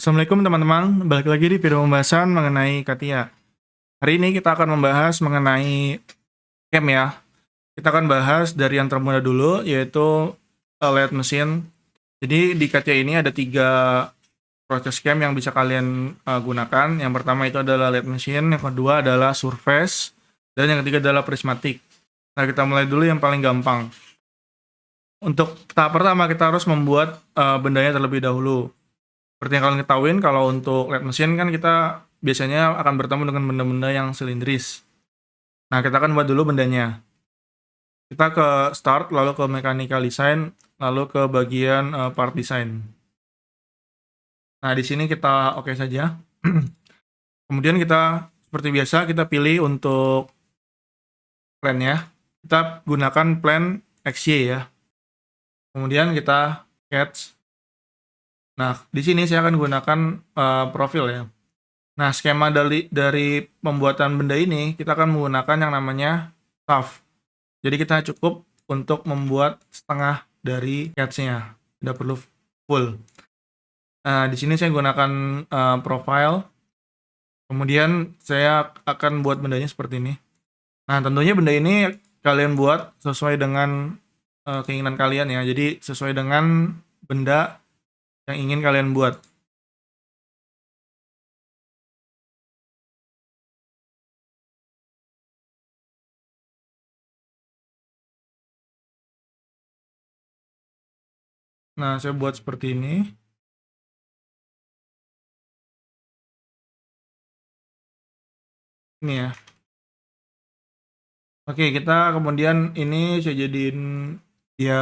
Assalamualaikum teman-teman, balik lagi di video pembahasan mengenai CATIA. Hari ini kita akan membahas mengenai CAM ya. Kita akan bahas dari yang termudah dulu, yaitu lathe machine. Jadi di CATIA ini ada 3 proses CAM yang bisa kalian gunakan. Yang pertama itu adalah lathe machine, yang kedua adalah surface, dan yang ketiga adalah prismatic. Nah, kita mulai dulu yang paling gampang. Untuk tahap pertama kita harus membuat bendanya terlebih dahulu. Seperti yang kalian ketahuin, kalau untuk lathe machine kan kita biasanya akan bertemu dengan benda-benda yang silindris. Nah, kita akan buat dulu bendanya. Kita ke start, lalu ke mechanical design, lalu ke bagian part design. Nah, di sini kita oke saja. Kemudian kita seperti biasa kita pilih untuk plan-nya. Kita gunakan plan XY ya. Kemudian kita sketch. Nah, di sini saya akan gunakan profil ya. Nah, skema dari pembuatan benda ini, kita akan menggunakan yang namanya shaft. Jadi kita cukup untuk membuat setengah dari sketch-nya, tidak perlu full. Nah, di sini saya gunakan profile, kemudian saya akan buat bendanya seperti ini. Nah, tentunya benda ini kalian buat sesuai dengan keinginan kalian ya, jadi sesuai dengan benda yang ingin kalian buat. Nah, saya buat seperti ini. Ini ya. Oke, kita kemudian ini saya jadiin dia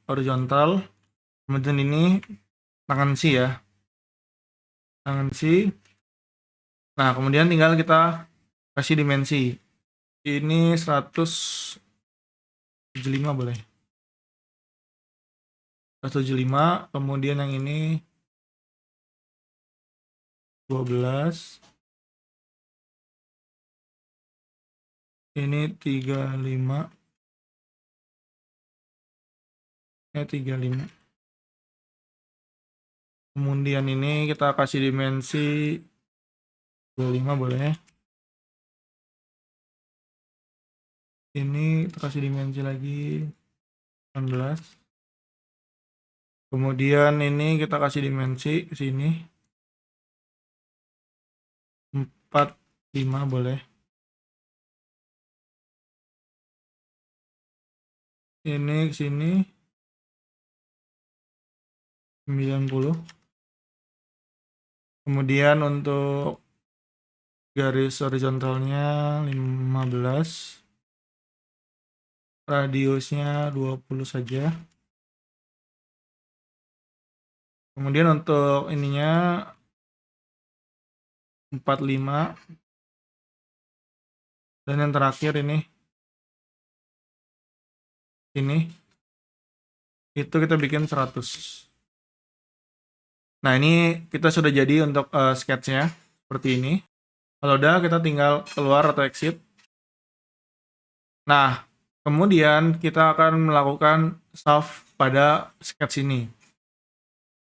horizontal. Kemudian ini tangan C ya. Tangan C. Nah, kemudian tinggal kita kasih dimensi. Ini 175 boleh. 175, kemudian yang ini 12. Ini 35. 35. Kemudian ini kita kasih dimensi 25 boleh. Ini kita kasih dimensi lagi 16. Kemudian ini kita kasih dimensi ke sini 45 boleh. Ini ke sini 90. Kemudian untuk garis horizontalnya 15. Radiusnya 20 saja. Kemudian untuk ininya 45. Dan yang terakhir ini itu kita bikin 100. Nah, ini kita sudah jadi untuk sketch-nya seperti ini. Kalau udah, kita tinggal keluar atau exit. Nah, kemudian kita akan melakukan shaft pada sketch ini.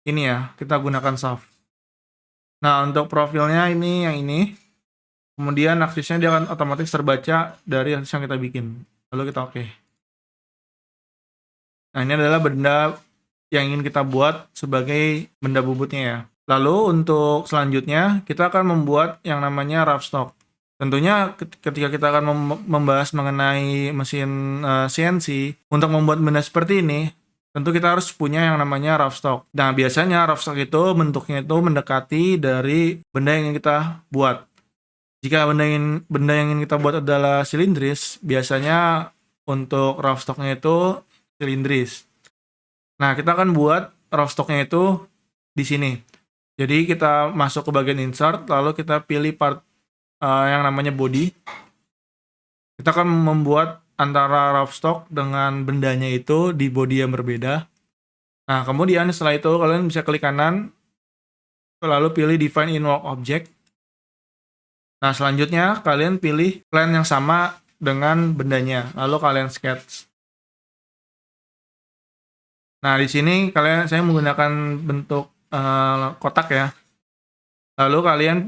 Ini ya, kita gunakan shaft. Nah, untuk profilnya ini yang ini. Kemudian aksesnya dia akan otomatis terbaca dari akses yang kita bikin. Lalu kita oke. Nah, ini adalah benda yang ingin kita buat sebagai benda bubutnya ya. Lalu untuk selanjutnya kita akan membuat yang namanya rough stock. Tentunya ketika kita akan membahas mengenai mesin CNC, untuk membuat benda seperti ini, tentu kita harus punya yang namanya rough stock. Nah, biasanya rough stock itu bentuknya itu mendekati dari benda yang ingin kita buat. Jika benda yang ingin kita buat adalah silindris, biasanya untuk rough stocknya itu silindris. Nah, kita akan buat rough stocknya itu di sini. Jadi kita masuk ke bagian insert, lalu kita pilih part yang namanya body. Kita akan membuat antara rough stock dengan bendanya itu di body yang berbeda. Nah, kemudian setelah itu kalian bisa klik kanan, lalu pilih define in work object. Nah, selanjutnya kalian pilih plan yang sama dengan bendanya, lalu kalian sketch. Nah, di sini saya menggunakan bentuk kotak ya. Lalu kalian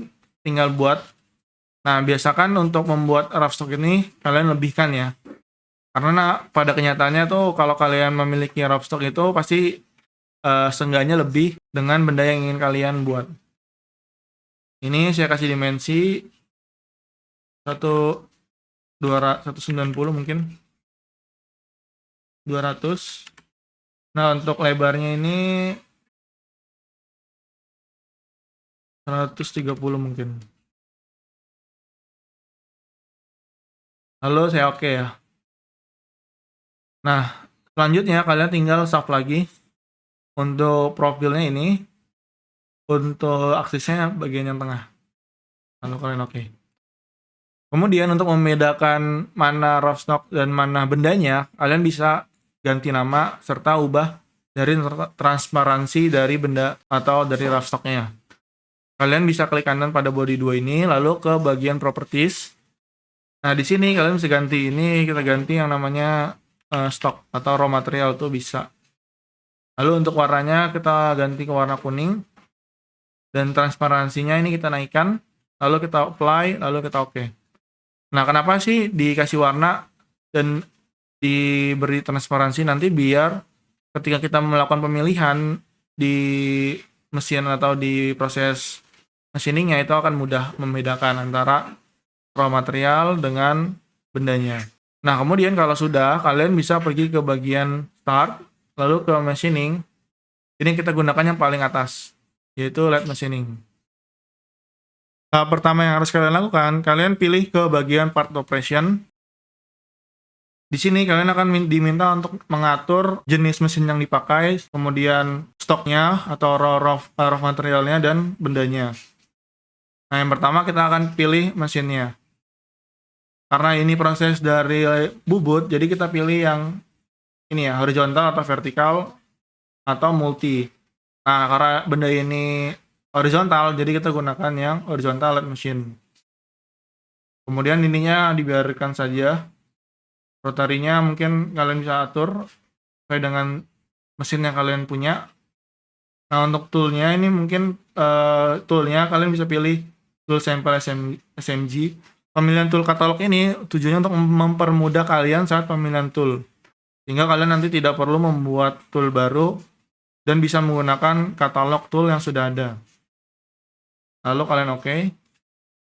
tinggal buat. Nah, biasakan untuk membuat rough stock ini kalian lebihkan ya. Karena pada kenyataannya tuh kalau kalian memiliki rough stock itu pasti seenggaknya lebih dengan benda yang ingin kalian buat. Ini saya kasih dimensi 190 mungkin 200. Nah, untuk lebarnya ini 130 mungkin. Lalu saya oke ya. Nah, selanjutnya kalian tinggal save lagi. Untuk profilnya ini, untuk aksesnya bagian yang tengah. Lalu kalian oke. Kemudian untuk membedakan mana rough stock dan mana bendanya, kalian bisa ganti nama serta ubah dari transparansi dari benda atau dari rough stocknya. Kalian bisa klik kanan pada body 2 ini, lalu ke bagian properties. Nah, di sini kalian bisa ganti ini, kita ganti yang namanya stock atau raw material tuh bisa. Lalu untuk warnanya kita ganti ke warna kuning. Dan transparansinya ini kita naikkan, lalu kita apply, lalu kita oke. Nah, kenapa sih dikasih warna dan diberi transparansi? Nanti biar ketika kita melakukan pemilihan di mesin atau di proses machiningnya itu akan mudah membedakan antara raw material dengan bendanya. Nah, kemudian kalau sudah, kalian bisa pergi ke bagian start, lalu ke machining. Ini kita gunakan yang paling atas, yaitu LED machining. Tahap pertama yang harus kalian lakukan, kalian pilih ke bagian part operation. Di sini kalian akan diminta untuk mengatur jenis mesin yang dipakai, kemudian stoknya atau raw materialnya dan bendanya. Nah, yang pertama kita akan pilih mesinnya. Karena ini proses dari bubut, jadi kita pilih yang ini ya, horizontal atau vertikal atau multi. Nah, karena benda ini horizontal, jadi kita gunakan yang horizontal LED machine. Kemudian ininya dibiarkan saja. Rotarinya mungkin kalian bisa atur sesuai dengan mesin yang kalian punya. Nah, untuk toolnya ini mungkin toolnya kalian bisa pilih tool sampel SMG. Pemilihan tool katalog ini tujuannya untuk mempermudah kalian saat pemilihan tool. Sehingga kalian nanti tidak perlu membuat tool baru dan bisa menggunakan katalog tool yang sudah ada. Lalu kalian oke.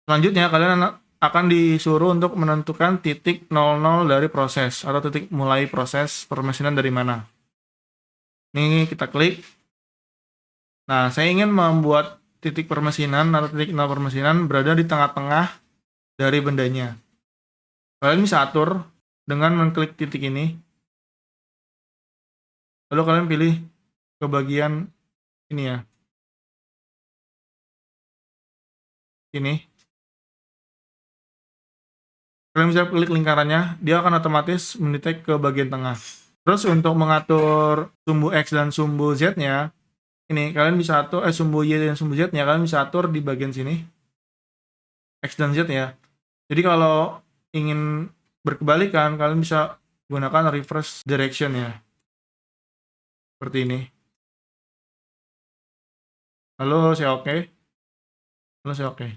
Selanjutnya kalian akan disuruh untuk menentukan titik 00 dari proses atau titik mulai proses permesinan dari mana. Ini kita klik. Nah, saya ingin membuat titik permesinan atau titik 0 permesinan berada di tengah-tengah dari bendanya. Kalian bisa atur dengan mengklik titik ini. Lalu kalian pilih ke bagian ini ya. Ini. Kalian bisa klik lingkarannya, dia akan otomatis mendetek ke bagian tengah. Terus untuk mengatur sumbu X dan sumbu Z-nya, ini kalian bisa atur sumbu Y dan sumbu Z-nya kalian bisa atur di bagian sini. X dan Z ya. Jadi kalau ingin berkebalikan, kalian bisa gunakan reverse direction ya. Seperti ini. Lalu saya oke. Lalu saya oke.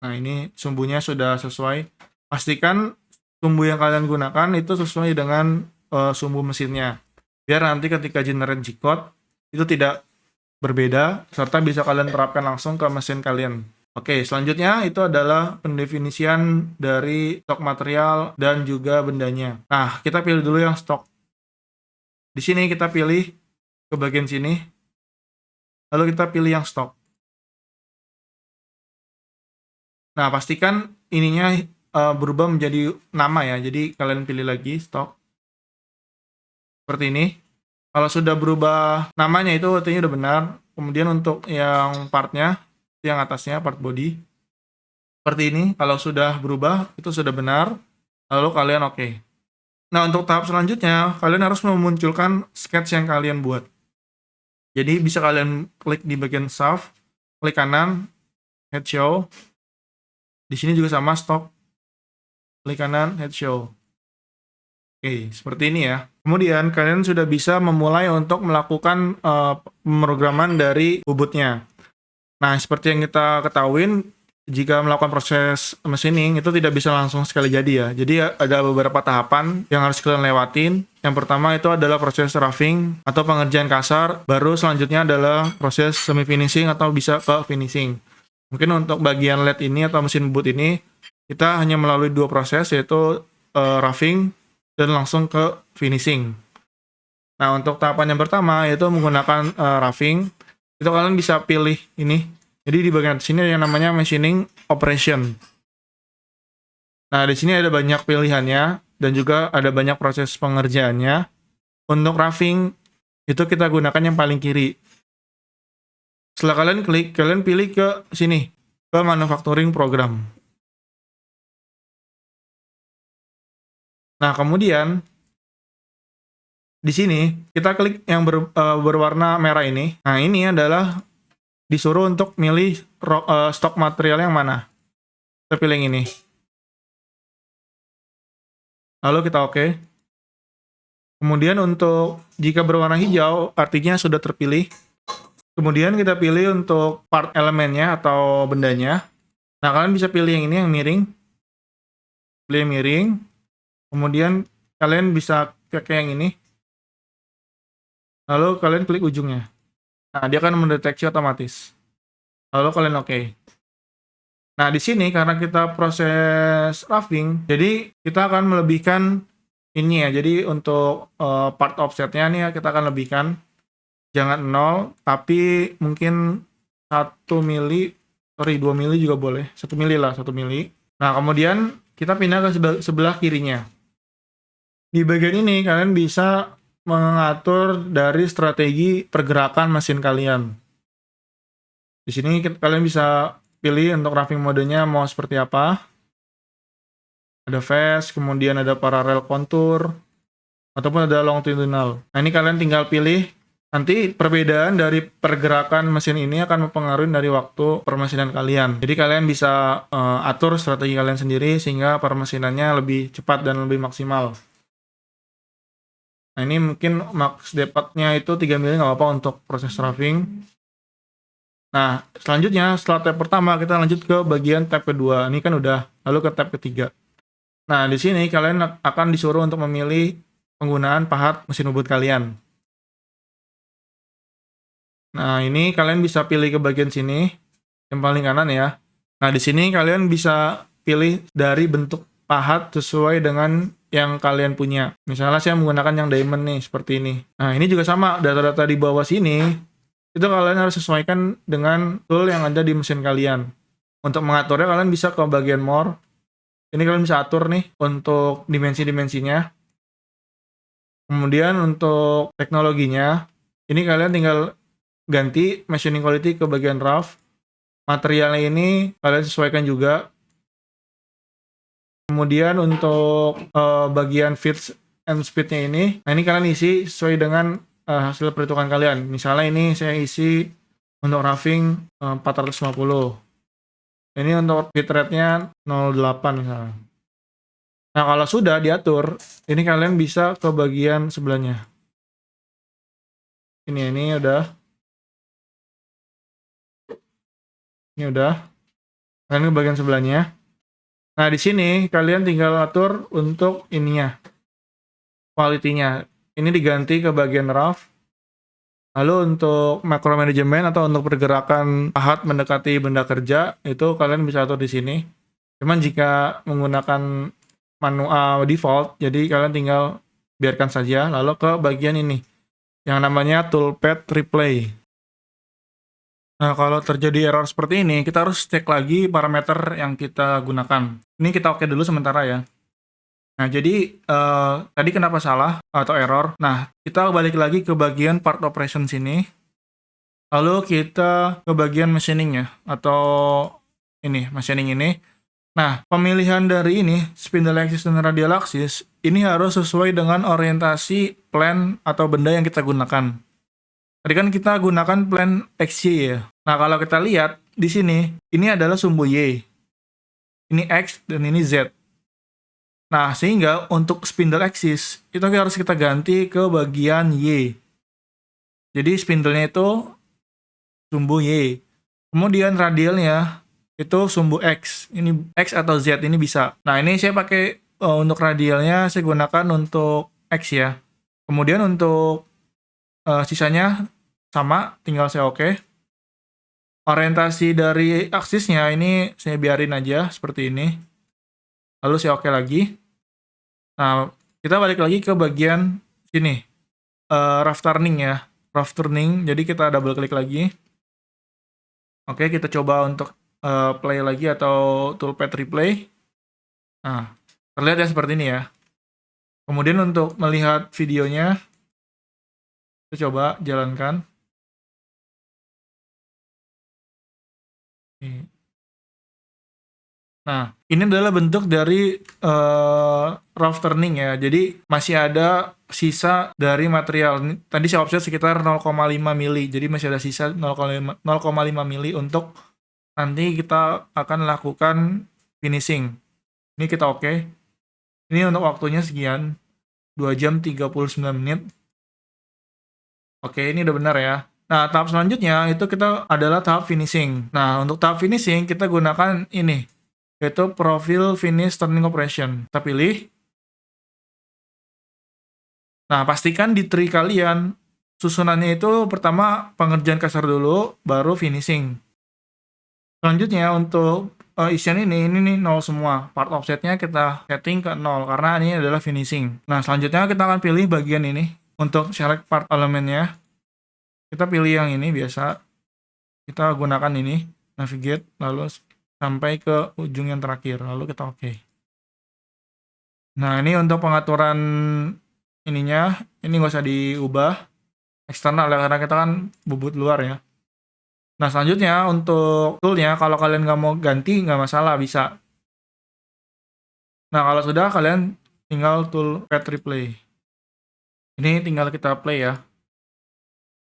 Nah, ini sumbunya sudah sesuai. Pastikan sumbu yang kalian gunakan itu sesuai dengan sumbu mesinnya. Biar nanti ketika generate G-code itu tidak berbeda, serta bisa kalian terapkan langsung ke mesin kalian. Oke, selanjutnya itu adalah pendefinisian dari stok material dan juga bendanya. Nah, kita pilih dulu yang stok. Di sini kita pilih ke bagian sini, lalu kita pilih yang stok. Nah, pastikan ininya berubah menjadi nama ya, jadi kalian pilih lagi stok. Seperti ini. Kalau sudah berubah namanya itu artinya udah benar. Kemudian untuk yang partnya, yang atasnya part body seperti ini. Kalau sudah berubah itu sudah benar, lalu kalian oke. Nah, untuk tahap selanjutnya kalian harus memunculkan sketch yang kalian buat. Jadi bisa kalian klik di bagian save, klik kanan head show. Di sini juga sama stock, klik kanan head show. Oke, seperti ini ya. Kemudian kalian sudah bisa memulai untuk melakukan pemrograman dari bubutnya. Nah, seperti yang kita ketahuin, jika melakukan proses machining itu tidak bisa langsung sekali jadi ya. Jadi ada beberapa tahapan yang harus kalian lewatin. Yang pertama itu adalah proses roughing atau pengerjaan kasar, baru selanjutnya adalah proses semi finishing atau bisa ke finishing. Mungkin untuk bagian LED ini atau mesin boot ini kita hanya melalui 2 proses, yaitu roughing dan langsung ke finishing. Nah, untuk tahapan yang pertama yaitu menggunakan roughing, itu kalian bisa pilih ini. Jadi di bagian sini ada yang namanya machining operation. Nah, di sini ada banyak pilihannya dan juga ada banyak proses pengerjaannya. Untuk roughing itu kita gunakan yang paling kiri. Setelah kalian klik, kalian pilih ke sini, ke manufacturing program. Nah, kemudian di sini kita klik yang berwarna merah ini. Nah, ini adalah disuruh untuk milih stok material yang mana. Kita pilih yang ini. Lalu kita oke. Kemudian untuk jika berwarna hijau, artinya sudah terpilih. Kemudian kita pilih untuk part elemennya atau bendanya. Nah, kalian bisa pilih yang ini, yang miring. Pilih yang miring. Kemudian kalian bisa pakai yang ini. Lalu kalian klik ujungnya. Nah, dia akan mendeteksi otomatis. Lalu kalian oke. Nah, di sini karena kita proses roughing, jadi kita akan melebihkan ini ya. Jadi untuk part offsetnya nih kita akan lebihkan. Jangan 0, tapi mungkin 1 mili, 2 mili juga boleh. 1 mili lah, 1 mili. Nah, kemudian kita pindah ke sebelah kirinya. Di bagian ini kalian bisa mengatur dari strategi pergerakan mesin kalian. Di sini kalian bisa pilih untuk roughing modenya mau seperti apa. Ada fast, kemudian ada parallel contour, ataupun ada longitudinal. Nah, ini kalian tinggal pilih. Nanti perbedaan dari pergerakan mesin ini akan mempengaruhi dari waktu permesinan kalian. Jadi kalian bisa atur strategi kalian sendiri sehingga permesinannya lebih cepat dan lebih maksimal. Nah, ini mungkin max depth-nya itu 3 mili nggak apa-apa untuk proses roughing. Nah, selanjutnya setelah tab pertama kita lanjut ke bagian tab kedua. Ini kan udah, lalu ke tab ketiga. Nah, di sini kalian akan disuruh untuk memilih penggunaan pahat mesin bubut kalian. Nah, ini kalian bisa pilih ke bagian sini, yang paling kanan ya. Nah, di sini kalian bisa pilih dari bentuk pahat sesuai dengan yang kalian punya. Misalnya saya menggunakan yang diamond nih, seperti ini. Nah, ini juga sama, data-data di bawah sini, itu kalian harus sesuaikan dengan tool yang ada di mesin kalian. Untuk mengaturnya, kalian bisa ke bagian more. Ini kalian bisa atur nih, untuk dimensi-dimensinya. Kemudian untuk teknologinya, ini kalian tinggal ganti machining quality ke bagian rough. Materialnya ini kalian sesuaikan juga. Kemudian untuk bagian fits and speed-nya ini, nah ini kalian isi sesuai dengan hasil perhitungan kalian. Misalnya ini saya isi untuk roughing 450. Ini untuk bit rate-nya 0,8 misalnya. Nah, kalau sudah diatur, ini kalian bisa ke bagian sebelahnya. Ini udah. Ini udah. Kalian ke bagian sebelahnya. Nah, di sini kalian tinggal atur untuk ininya. Quality-nya. Ini diganti ke bagian rough. Lalu untuk macro management atau untuk pergerakan pahat mendekati benda kerja, itu kalian bisa atur di sini. Cuman jika menggunakan manual default, jadi kalian tinggal biarkan saja. Lalu ke bagian ini, yang namanya toolpath replay. Nah, kalau terjadi error seperti ini, kita harus cek lagi parameter yang kita gunakan. Ini kita oke dulu sementara ya. Nah, jadi tadi kenapa salah atau error? Nah, kita balik lagi ke bagian part operation sini. Lalu kita ke bagian machining ya, atau ini, machining ini. Nah, pemilihan dari ini, spindle axis dan radial axis, ini harus sesuai dengan orientasi plan atau benda yang kita gunakan. Tadi kan kita gunakan plan XY ya. Nah, kalau kita lihat di sini, ini adalah sumbu Y. Ini X dan ini Z. Nah, sehingga untuk spindle axis, itu harus kita ganti ke bagian Y. Jadi spindle-nya itu sumbu Y. Kemudian radialnya itu sumbu X. Ini X atau Z ini bisa. Nah, ini saya pakai untuk radialnya saya gunakan untuk X ya. Kemudian untuk sisanya sama, tinggal saya oke. Orientasi dari aksisnya ini saya biarin aja seperti ini. Lalu saya oke lagi. Nah, kita balik lagi ke bagian sini. Rough turning ya. Rough turning, jadi kita double klik lagi. Oke, kita coba untuk play lagi atau toolpad replay. Nah, terlihat ya seperti ini ya. Kemudian untuk melihat videonya, kita coba jalankan. Nah, ini adalah bentuk dari rough turning ya. Jadi masih ada sisa dari material. Tadi saya offset sekitar 0,5 mili. Jadi masih ada sisa 0,5 mili untuk nanti kita akan lakukan finishing. Ini kita oke. Ini untuk waktunya sekian. 2 jam 39 menit. Oke, ini udah benar ya. Nah, tahap selanjutnya itu kita adalah tahap finishing. Nah, untuk tahap finishing kita gunakan ini, yaitu profil finish turning operation. Kita pilih. Nah, pastikan di tree kalian susunannya itu pertama pengerjaan kasar dulu, baru finishing. Selanjutnya untuk isian ini nih 0 semua. Part offsetnya kita setting ke 0 karena ini adalah finishing. Nah, selanjutnya kita akan pilih bagian ini untuk select part elemennya. Kita pilih yang ini biasa. Kita gunakan ini, navigate, lalu sampai ke ujung yang terakhir, lalu kita oke. Nah, ini untuk pengaturan ininya, ini nggak usah diubah eksternal ya, karena kita kan bubut luar ya. Nah, selanjutnya untuk toolnya, kalau kalian nggak mau ganti, nggak masalah, bisa. Nah, kalau sudah, kalian tinggal tool pad replay. Ini tinggal kita play ya.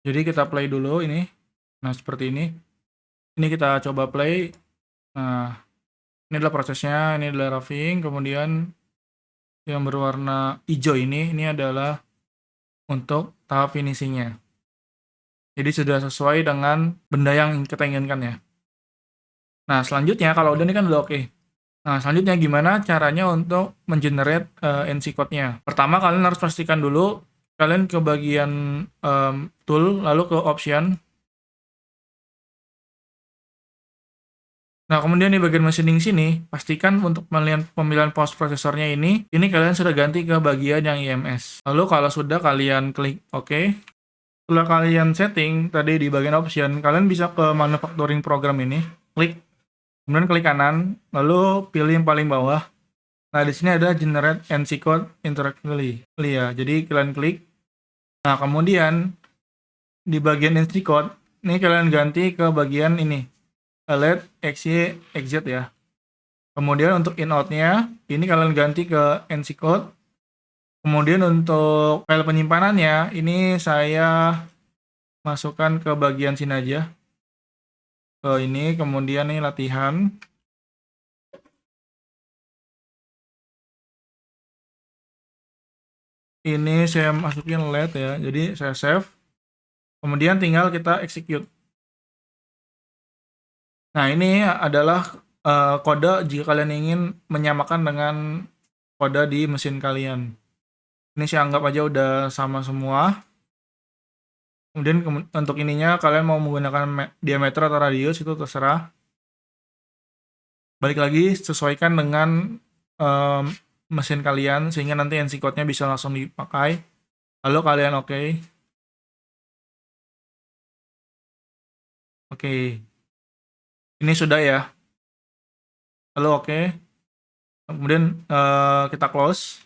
Jadi kita play dulu ini. Nah, seperti ini. Ini kita coba play. Nah, ini adalah prosesnya, ini adalah roughing, kemudian yang berwarna hijau ini adalah untuk tahap finishingnya. Jadi sudah sesuai dengan benda yang kita inginkan ya. Nah, selanjutnya kalau udah ini kan udah oke. Nah, selanjutnya gimana caranya untuk mengenerate NC code-nya? Pertama, kalian harus pastikan dulu kalian ke bagian tool, lalu ke option. Nah, kemudian di bagian machining sini, pastikan untuk pemilihan post prosesornya ini kalian sudah ganti ke bagian yang IMS. Lalu kalau sudah, kalian klik OK. Setelah kalian setting tadi di bagian option, kalian bisa ke manufacturing program ini, klik, kemudian klik kanan, lalu pilih yang paling bawah. Nah, di sini ada generate NC code interactively ya. Jadi kalian klik. Nah, kemudian di bagian NC code, ini kalian ganti ke bagian ini, let XY exit ya. Kemudian untuk in-out-nya, ini kalian ganti ke NC code. Kemudian untuk file penyimpanannya, ini saya masukkan ke bagian sini aja. Ke ini, kemudian nih latihan. Ini saya masukin let ya, jadi saya save. Kemudian tinggal kita execute. Nah, ini adalah kode jika kalian ingin menyamakan dengan kode di mesin kalian. Ini saya anggap aja udah sama semua. Kemudian untuk ininya kalian mau menggunakan diameter atau radius itu terserah. Balik lagi sesuaikan dengan mesin kalian sehingga nanti NC code-nya bisa langsung dipakai. Lalu kalian oke. Oke. Ini sudah ya. Lalu oke. Kemudian kita close.